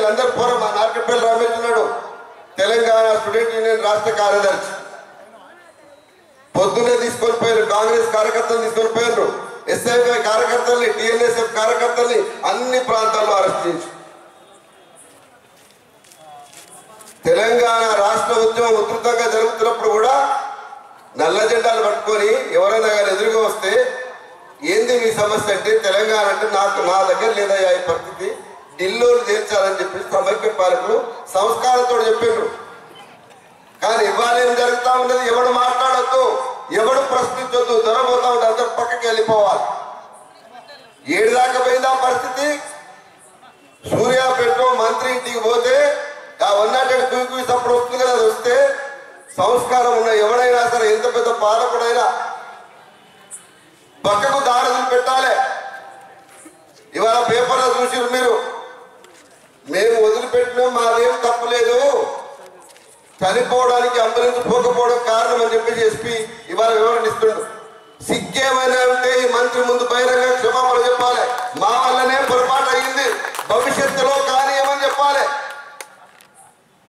వీళ్ళందరూ పోరా. మా నార్కపల్లి రమేష్ ఉన్నాడు, తెలంగాణ స్టూడెంట్ యూనియన్ రాష్ట్ర కార్యదర్శి. పొద్దునే తీసుకొని పోయారు, కాంగ్రెస్ కార్యకర్తలు తీసుకొని పోయారు, ఎస్ఐఫై కార్యకర్తల్ని, టిఎన్ఎస్ఎఫ్ కార్యకర్తల్ని అన్ని ప్రాంతాల్లో అరెస్ట్ చేసి తెలంగాణ రాష్ట్ర ఉద్యమం ఉధృతంగా జరుగుతున్నప్పుడు కూడా నల్ల జెండాలు పట్టుకొని ఎవరైనా కానీ ఎదురుగా వస్తే ఏంది మీ సమస్య అంటే, తెలంగాణ అంటే నా దగ్గర లేదయ్యా ఈ పరిస్థితి, ఢిల్లీలో తేల్చాలని చెప్పి సమైక్య పాలకులు సంస్కారంతో చెప్పారు. కానీ ఇవాళ ఏం జరుగుతూ ఉన్నది, ఎవడు మాట్లాడొద్దు, ఎవడు ప్రశ్నించొద్దు, దొరబోతా ఉంటే అందరు పక్కకి వెళ్ళిపోవాలి. ఏడు దాకా పోయిందా పరిస్థితి. సూర్యాపేట మంత్రి ఇంటికి పోతే ఆ 108 కుయి సప్పుడు వస్తుంది కదా, అది వస్తే సంస్కారం ఉన్న ఎవడైనా సరే, ఎంత పెద్ద పాలకుడైనా పక్కకు దాడులు పెట్టాలి. ఇవాళ పేపర్లో చూసిరు మీరు, మేము వదిలిపెట్టినాం, మాదేం తప్పులేదు, చనిపోవడానికి అంబులెన్స్ పోకపోవడం కారణం అని చెప్పేసి ఎస్పీ ఇవాళ వివరణ ఇస్తుండ్రు. సిగ్గేమైనా ఉంటే ఈ మంత్రి ముందు బహిరంగ క్షమాపణ చెప్పాలి.